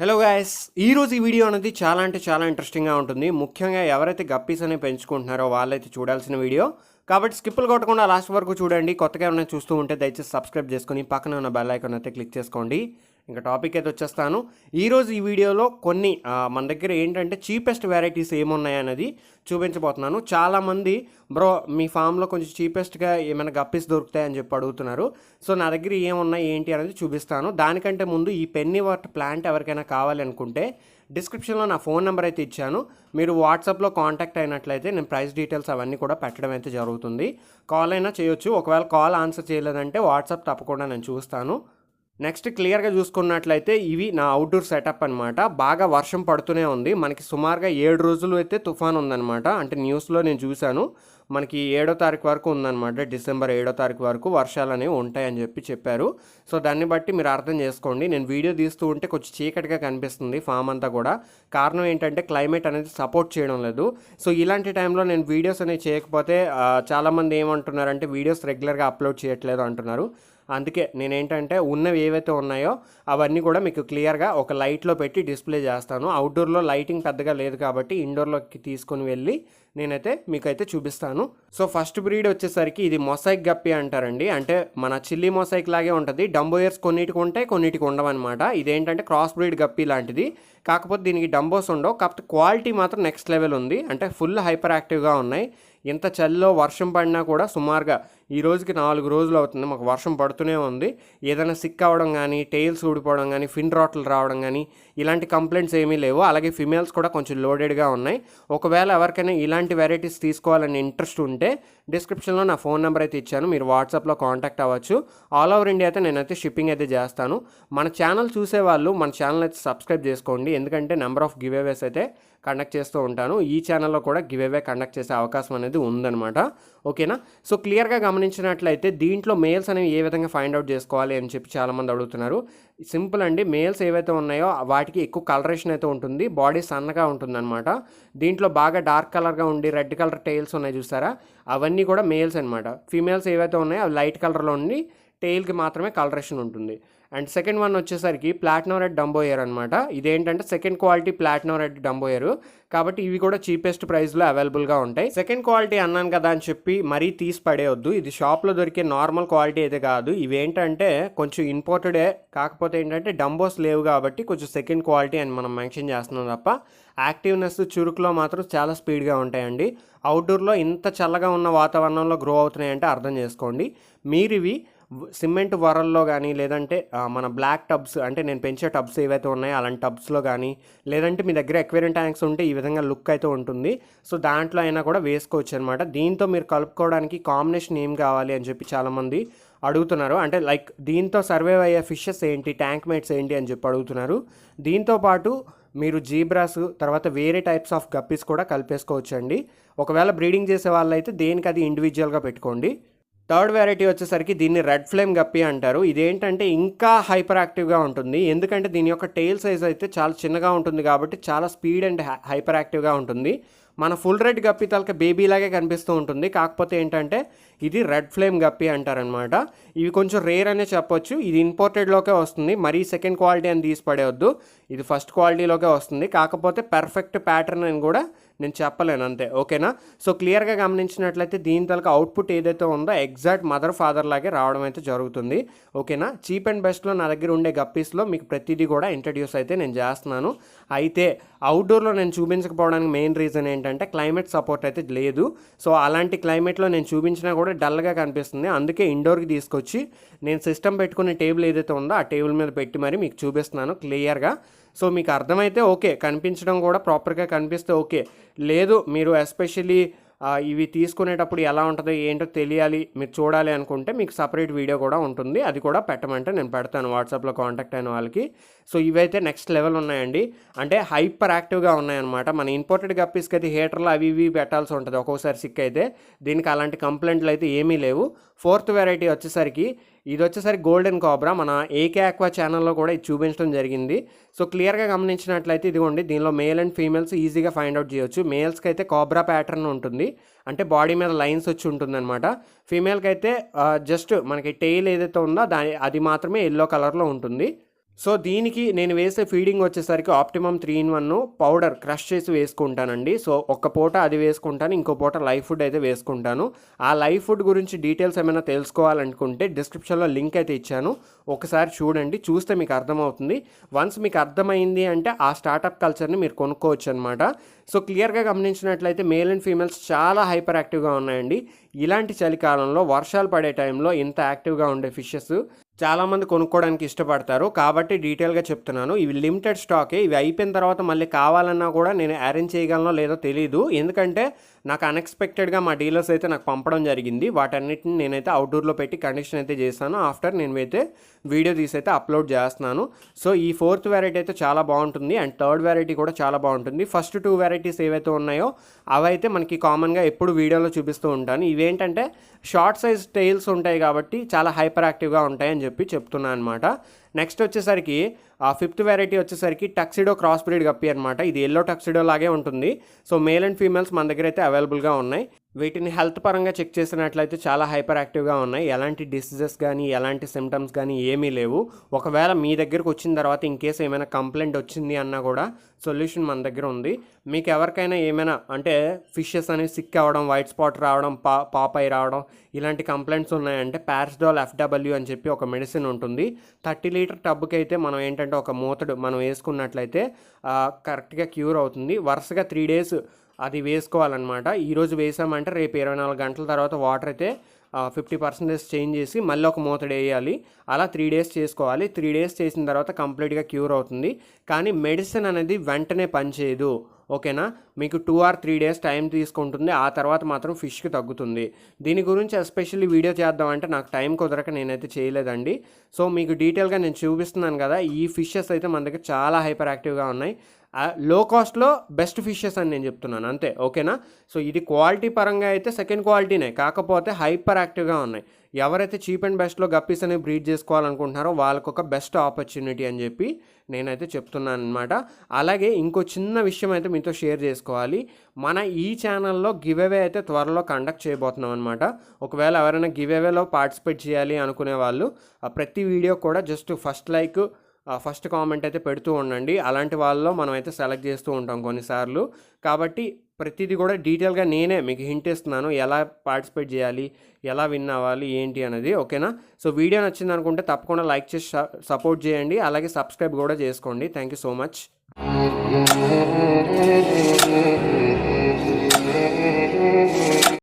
Hello guys, ఈరోజు ఈ video అనేది చాలా అంటే చాలా ఇంట్రెస్టింగ్గా ఉంటుంది. ముఖ్యంగా ఎవరైతే గప్పీస్ అనేవి పెంచుకుంటున్నారో వాళ్ళైతే చూడాల్సిన వీడియో. కాబట్టి స్కిప్పులు కొట్టకుండా లాస్ట్ వరకు చూడండి. కొత్తగా ఏమైనా చూస్తూ ఉంటే దయచేసి సబ్స్క్రైబ్ చేసుకొని పక్కన ఉన్న బెల్ ఐకాన్ అయితే క్లిక్ చేసుకోండి. ఇంకా టాపిక్ అయితే వచ్చేస్తాను. ఈరోజు ఈ వీడియోలో కొన్ని మన దగ్గర ఏంటంటే చీపెస్ట్ వెరైటీస్ ఏమున్నాయనేది చూపించబోతున్నాను. చాలామంది బ్రో మీ ఫామ్లో కొంచెం చీపెస్ట్గా ఏమైనా గప్పీస్ దొరుకుతాయని చెప్పి అడుగుతున్నారు. సో నా దగ్గర ఏమున్నాయి ఏంటి అనేది చూపిస్తాను. దానికంటే ముందు ఈ పెన్నీవర్ట్ ప్లాంట్ ఎవరికైనా కావాలి అనుకుంటే డిస్క్రిప్షన్లో నా ఫోన్ నెంబర్ అయితే ఇచ్చాను. మీరు వాట్సాప్లో కాంటాక్ట్ అయినట్లయితే నేను ప్రైస్ డీటెయిల్స్ అవన్నీ కూడా పెట్టడం అయితే జరుగుతుంది. కాల్ అయినా చేయొచ్చు. ఒకవేళ కాల్ ఆన్సర్ చేయలేదంటే వాట్సాప్ తప్పకుండా నేను చూస్తాను. నెక్స్ట్ క్లియర్గా చూసుకున్నట్లయితే ఇవి నా అవుట్డోర్ సెటప్ అనమాట. బాగా వర్షం పడుతూనే ఉంది. మనకి సుమారుగా 7 రోజులు అయితే తుఫాన్ ఉందన్నమాట. అంటే న్యూస్లో నేను చూశాను. మనకి 7వ తారీఖు వరకు ఉందన్నమాట. డిసెంబర్ 7వ తారీఖు వరకు వర్షాలు అనేవి ఉంటాయని చెప్పారు. సో దాన్ని బట్టి మీరు అర్థం చేసుకోండి. నేను వీడియో తీస్తూ ఉంటే కొంచెం చీకటిగా కనిపిస్తుంది ఫామ్ అంతా కూడా. కారణం ఏంటంటే క్లైమేట్ అనేది సపోర్ట్ చేయడం లేదు. సో ఇలాంటి టైంలో నేను వీడియోస్ అనేవి చేయకపోతే చాలామంది ఏమంటున్నారంటే వీడియోస్ రెగ్యులర్గా అప్లోడ్ చేయట్లేదు అంటున్నారు. అందుకే నేనేంటంటే ఉన్నవి ఏవైతే ఉన్నాయో అవన్నీ కూడా మీకు క్లియర్గా ఒక లైట్లో పెట్టి డిస్ప్లే చేస్తాను. అవుట్డోర్లో లైటింగ్ పెద్దగా లేదు కాబట్టి ఇండోర్లోకి తీసుకుని వెళ్ళి నేనైతే మీకైతే చూపిస్తాను. సో ఫస్ట్ బ్రీడ్ వచ్చేసరికి ఇది మొసైక్ గప్పి అంటారండి. అంటే మన చిల్లీ మొసైక్ లాగే ఉంటుంది. డంబోయర్స్ కొన్నిటికి ఉంటాయి, కొన్నిటికి ఉండవన్నమాట. ఇదేంటంటే క్రాస్ బ్రీడ్ గప్పి లాంటిది. కాకపోతే దీనికి డంబోస్ ఉండవు. కాకపోతే క్వాలిటీ మాత్రం నెక్స్ట్ లెవెల్ ఉంది. అంటే ఫుల్ హైపర్ యాక్టివ్గా ఉన్నాయి. ఇంత చలిలో వర్షం పడినా కూడా సుమారుగా ఈ రోజుకి 4 రోజులు అవుతుంది. మాకు వర్షం పడుతూనే ఉంది. ఏదైనా సిక్ అవ్వడం కానీ, టెయిల్స్ ఊడిపోవడం కానీ, ఫిన్ రాట్లు రావడం కానీ ఇలాంటి కంప్లైంట్స్ ఏమీ లేవు. అలాగే ఫిమేల్స్ కూడా కొంచెం లోడెడ్గా ఉన్నాయి. ఒకవేళ ఎవరికైనా ఇలాంటి వెరైటీస్ తీసుకోవాలని ఇంట్రెస్ట్ ఉంటే డిస్క్రిప్షన్లో నా ఫోన్ నెంబర్ అయితే ఇచ్చాను. మీరు వాట్సాప్లో కాంటాక్ట్ అవ్వచ్చు. ఆల్ ఓవర్ ఇండియా అయితే నేనైతే షిప్పింగ్ అయితే చేస్తాను. మన ఛానల్ చూసేవాళ్ళు మన ఛానల్ అయితే సబ్స్క్రైబ్ చేసుకోండి. ఎందుకంటే నెంబర్ ఆఫ్ గివ్ అవేస్ అయితే కండక్ట్ చేస్తూ ఉంటాను. ఈ ఛానల్లో కూడా గివ్ అవే కండక్ట్ చేసే అవకాశం అనేది ఉందన్నమాట. ఓకేనా? సో క్లియర్గా గమనించినట్లయితే దీంట్లో మేల్స్ అనేవి ఏ విధంగా ఫైండ్ అవుట్ చేసుకోవాలి అని చెప్పి చాలామంది అడుగుతున్నారు. సింపుల్ అండి. మేల్స్ ఏవైతే ఉన్నాయో వాటికి ఎక్కువ కలరేషన్ అయితే ఉంటుంది. బాడీ సన్నగా ఉంటుందన్నమాట. దీంట్లో బాగా డార్క్ కలర్గా ఉండి రెడ్ కలర్ టెయిల్స్ ఉన్నాయి చూసారా, అవన్నీ కూడా మేల్స్ అనమాట. ఫీమేల్స్ ఏవైతే ఉన్నాయో అవి లైట్ కలర్లో ఉండి టెయిల్కి మాత్రమే కలరేషన్ ఉంటుంది. అండ్ సెకండ్ వన్ వచ్చేసరికి ప్లాటినం రెడ్ డంబోయర్ అనమాట. ఇదేంటంటే సెకండ్ క్వాలిటీ ప్లాటినం రెడ్ డంబోయర్ కాబట్టి ఇవి కూడా చీపెస్ట్ ప్రైస్లో అవైలబుల్గా ఉంటాయి. సెకండ్ క్వాలిటీ అన్నాను కదా అని చెప్పి మరీ తీసి పడేయొద్దు. ఇది షాప్లో దొరికే నార్మల్ క్వాలిటీ అయితే కాదు. ఇవేంటంటే కొంచెం ఇంపోర్టెడే. కాకపోతే ఏంటంటే డంబోస్ లేవు కాబట్టి కొంచెం సెకండ్ క్వాలిటీ అని మనం మెన్షన్ చేస్తున్నాం తప్ప యాక్టివ్నెస్ చురుకులో మాత్రం చాలా స్పీడ్గా ఉంటాయండి. అవుట్డోర్లో ఇంత చల్లగా ఉన్న వాతావరణంలో గ్రో అవుతున్నాయంటే అర్థం చేసుకోండి. మీరు ఇవి సిమెంట్ వరల్లో కానీ లేదంటే మన బ్లాక్ టబ్స్ అంటే నేను పెంచే టబ్స్ ఏవైతే ఉన్నాయో అలాంటి టబ్స్లో కానీ లేదంటే మీ దగ్గర ఎక్వేరియం ట్యాంక్స్ ఉంటే ఈ విధంగా లుక్ అయితే ఉంటుంది. సో దాంట్లో అయినా కూడా వేసుకోవచ్చు అనమాట. దీంతో మీరు కలుపుకోవడానికి కాంబినేషన్ ఏం కావాలి అని చెప్పి చాలామంది అడుగుతున్నారు. అంటే లైక్ దీంతో సర్వైవ్ అయ్యే ఫిషెస్ ఏంటి, ట్యాంక్ మేట్స్ ఏంటి అని చెప్పి అడుగుతున్నారు. దీంతోపాటు మీరు జీబ్రాస్ తర్వాత వేరే టైప్స్ ఆఫ్ గప్పీస్ కూడా కలిపేసుకోవచ్చు అండి. ఒకవేళ బ్రీడింగ్ చేసే వాళ్ళైతే దేనికి అది ఇండివిజువల్గా పెట్టుకోండి. థర్డ్ వెరైటీ వచ్చేసరికి దీన్ని రెడ్ ఫ్లేమ్ గప్పి అంటారు. ఇదేంటంటే ఇంకా హైపర్ యాక్టివ్గా ఉంటుంది. ఎందుకంటే దీని యొక్క టెయిల్ సైజ్ అయితే చాలా చిన్నగా ఉంటుంది కాబట్టి చాలా స్పీడ్ అండ్ హైపర్ యాక్టివ్గా ఉంటుంది. మన ఫుల్ రెడ్ గప్పి తలక బేబీలాగే కనిపిస్తూ ఉంటుంది. కాకపోతే ఏంటంటే ఇది రెడ్ ఫ్లేమ్ గప్పి అంటారనమాట. ఇవి కొంచెం రేర్ అనే చెప్పొచ్చు. ఇది ఇంపోర్టెడ్లోకే వస్తుంది. మరీ సెకండ్ క్వాలిటీ అని తీసి పడేయొద్దు. ఇది ఫస్ట్ క్వాలిటీలోకే వస్తుంది. కాకపోతే పర్ఫెక్ట్ ప్యాటర్న్ అని కూడా నేను చెప్పలేను అంతే. ఓకేనా? సో క్లియర్గా గమనించినట్లయితే దీని తలక అవుట్పుట్ ఏదైతే ఉందో ఎగ్జాక్ట్ మదర్ ఫాదర్ లాగే రావడం అయితే జరుగుతుంది. ఓకేనా? చీప్ అండ్ బెస్ట్లో నా దగ్గర ఉండే గప్పీస్లో మీకు ప్రతిదీ కూడా ఇంట్రడ్యూస్ అయితే నేను చేస్తున్నాను. అయితే అవుట్డోర్లో నేను చూపించకపోవడానికి మెయిన్ రీజన్ ఏంటంటే క్లైమేట్ సపోర్ట్ అయితే లేదు. సో అలాంటి క్లైమేట్లో నేను చూపించినా కూడా డల్గా కనిపిస్తుంది. అందుకే ఇండోర్కి తీసుకొచ్చి నేను సిస్టమ్ పెట్టుకునే టేబుల్ ఏదైతే ఉందో ఆ టేబుల్ మీద పెట్టి మరి మీకు చూపిస్తున్నాను క్లియర్గా. సో మీకు అర్థమైతే ఓకే, కనిపించడం కూడా ప్రాపర్గా కనిపిస్తే ఓకే. లేదు మీరు ఎస్పెషల్లీ ఇవి తీసుకునేటప్పుడు ఎలా ఉంటుందో ఏంటో తెలియాలి, మీరు చూడాలి అనుకుంటే మీకు సపరేట్ వీడియో కూడా ఉంటుంది. అది కూడా పెట్టమంటే నేను పెడతాను వాట్సాప్లో కాంటాక్ట్ అయిన వాళ్ళకి. సో ఇవైతే నెక్స్ట్ లెవెల్ ఉన్నాయండి. అంటే హైపర్ యాక్టివ్గా ఉన్నాయన్నమాట. మన ఇంపోర్టెడ్ గప్పీస్కి అయితే హీటర్లు అవి ఇవి పెట్టాల్సి ఉంటుంది ఒక్కోసారి సిక్ అయితే. దీనికి అలాంటి కంప్లైంట్లు అయితే ఏమీ లేవు. ఫోర్త్ వెరైటీ వచ్చేసరికి ఇది వచ్చేసరికి గోల్డెన్ కోబ్రా. మన ఏకే ఆక్వా ఛానల్లో కూడా ఇది చూపించడం జరిగింది. సో క్లియర్గా గమనించినట్లయితే ఇదిగోండి, దీనిలో మేల్ అండ్ ఫీమేల్స్ ఈజీగా ఫైండ్ అవుట్ చేయొచ్చు. మేల్స్కి అయితే కోబ్రా ప్యాటర్న్ ఉంటుంది. అంటే బాడీ మీద లైన్స్ వచ్చి ఉంటుందన్నమాట. ఫీమేల్కి అయితే జస్ట్ మనకి టెయిల్ ఏదైతే ఉందో అది మాత్రమే ఎల్లో కలర్లో ఉంటుంది. సో దీనికి నేను వేసే ఫీడింగ్ వచ్చేసరికి ఆప్టిమమ్ 3-in-1 పౌడర్ క్రష్ చేసి వేసుకుంటానండి. సో ఒక్క పూట అది వేసుకుంటాను, ఇంకో పూట లైవ్ ఫుడ్ అయితే వేసుకుంటాను. ఆ లైవ్ ఫుడ్ గురించి డీటెయిల్స్ ఏమైనా తెలుసుకోవాలనుకుంటే డిస్క్రిప్షన్లో లింక్ అయితే ఇచ్చాను, ఒకసారి చూడండి. చూస్తే మీకు అర్థమవుతుంది. వన్స్ మీకు అర్థమైంది అంటే ఆ స్టార్టప్ కల్చర్ని మీరు కొనుక్కోవచ్చు అనమాట. సో క్లియర్గా గమనించినట్లయితే మేల్ అండ్ ఫీమేల్స్ చాలా హైపర్ యాక్టివ్గా ఉన్నాయండి. ఇలాంటి చలికాలంలో వర్షాలు పడే టైంలో ఇంత యాక్టివ్గా ఉండే ఫిషెస్ చాలామంది కొనుక్కోవడానికి ఇష్టపడతారు. కాబట్టి డీటెయిల్గా చెప్తున్నాను. ఇవి లిమిటెడ్ స్టాకే. ఇవి అయిపోయిన తర్వాత మళ్ళీ కావాలన్నా కూడా నేను అరేంజ్ చేయగలనో లేదో తెలీదు. ఎందుకంటే నాకు అన్ఎక్స్పెక్టెడ్గా మా డీలర్స్ అయితే నాకు పంపడం జరిగింది. వాటన్నిటిని నేనైతే అవుట్డోర్లో పెట్టి కండిషన్ అయితే చేశాను. ఆఫ్టర్ నేను అయితే వీడియో తీసి అయితే అప్లోడ్ చేస్తున్నాను. సో ఈ 4th వెరైటీ అయితే చాలా బాగుంటుంది అండ్ 3rd వెరైటీ కూడా చాలా బాగుంటుంది. ఫస్ట్ 2 వెరైటీస్ ఏవైతే ఉన్నాయో అవైతే మనకి కామన్గా ఎప్పుడు వీడియోలో చూపిస్తూ ఉంటాను. ఇవేంటంటే షార్ట్ సైజ్ టైల్స్ ఉంటాయి కాబట్టి చాలా హైపర్ యాక్టివ్గా ఉంటాయని చెప్తున్నాను అనమాట. నెక్స్ట్ వచ్చేసరికి 5th వెరైటీ వచ్చేసరికి టక్సిడో క్రాస్ బ్రీడ్ గప్పి అనమాట. ఇది ఎల్లో టక్సిడో లాగే ఉంటుంది. సో మేల్ అండ్ ఫీమేల్స్ మన దగ్గర అయితే అవైలబుల్గా ఉన్నాయి. వీటిని హెల్త్ పరంగా చెక్ చేసినట్లయితే చాలా హైపర్ యాక్టివ్గా ఉన్నాయి. ఎలాంటి డిసీజెస్ కానీ ఎలాంటి సిమ్టమ్స్ కానీ ఏమీ లేవు. ఒకవేళ మీ దగ్గరకు వచ్చిన తర్వాత ఇన్ కేసు ఏమైనా కంప్లైంట్ వచ్చింది అన్నా కూడా సొల్యూషన్ మన దగ్గర ఉంది. మీకు ఎవరికైనా ఏమైనా అంటే ఫిషెస్ అనేవి సిక్ అవ్వడం, వైట్ స్పాట్ రావడం, పాపై రావడం ఇలాంటి కంప్లైంట్స్ ఉన్నాయంటే పారాసిటోల్ FW అని చెప్పి ఒక మెడిసిన్ ఉంటుంది. 30 లీటర్ టబ్కి అయితే మనం ఏంటంటే ఒక మూతడు మనం వేసుకున్నట్లయితే కరెక్ట్గా క్యూర్ అవుతుంది. వరుసగా 3 days అది వేసుకోవాలన్నమాట. ఈరోజు వేసామంటే రేపు 24 గంటల తర్వాత వాటర్ అయితే 50% చేంజ్ చేసి మళ్ళీ ఒక మూతడు వేయాలి. అలా 3 days చేసుకోవాలి. 3 days చేసిన తర్వాత కంప్లీట్గా క్యూర్ అవుతుంది. కానీ మెడిసిన్ అనేది వెంటనే పనిచేయదు, ఓకేనా. మీకు 2 or 3 days టైం తీసుకుంటుంది. ఆ తర్వాత మాత్రం ఫిష్కి తగ్గుతుంది. దీని గురించి ఎస్పెషల్లీ వీడియో చేద్దామంటే నాకు టైం కుదరక నేనైతే చేయలేదండి. సో మీకు డీటెయిల్గా నేను చూపిస్తున్నాను కదా. ఈ ఫిషెస్ అయితే మన దగ్గర చాలా హైపర్ యాక్టివ్గా ఉన్నాయి. లో కాస్ట్లో బెస్ట్ ఫిషెస్ అని నేను చెప్తున్నాను అంతే, ఓకేనా. సో ఇది క్వాలిటీ పరంగా అయితే సెకండ్ క్వాలిటీనే, కాకపోతే హైపర్ యాక్టివ్గా ఉన్నాయి. ఎవరైతే చీప్ అండ్ బెస్ట్లో గప్పీస్ అనేవి బ్రీడ్ చేసుకోవాలనుకుంటున్నారో వాళ్ళకు ఒక బెస్ట్ ఆపర్చునిటీ అని చెప్పి నేనైతే చెప్తున్నాను అనమాట. అలాగే ఇంకో చిన్న విషయం అయితే మీతో షేర్ చేసుకోవాలి. మన ఈ ఛానల్లో గివ్ అవే అయితే త్వరలో కండక్ట్ చేయబోతున్నాం అనమాట. ఒకవేళ ఎవరైనా గివ్ అవేలో పార్టిసిపేట్ చేయాలి అనుకునే వాళ్ళు ప్రతి వీడియో కూడా జస్ట్ ఫస్ట్ కామెంట్ అయితే పెడుతూ ఉండండి. అలాంటి వాళ్ళలో మనం అయితే సెలెక్ట్ చేస్తూ ఉంటాం కొన్నిసార్లు. కాబట్టి ప్రతిదీ కూడా డీటెయిల్గా నేనే మీకు హింట్ ఇస్తున్నాను, ఎలా పార్టిసిపేట్ చేయాలి, ఎలా విన్ అవ్వాలి ఏంటి అనేది, ఓకేనా. సో వీడియో నచ్చింది అనుకుంటే తప్పకుండా లైక్ చేసి సపోర్ట్ చేయండి. అలాగే సబ్స్క్రైబ్ కూడా చేసుకోండి. Thank you so much.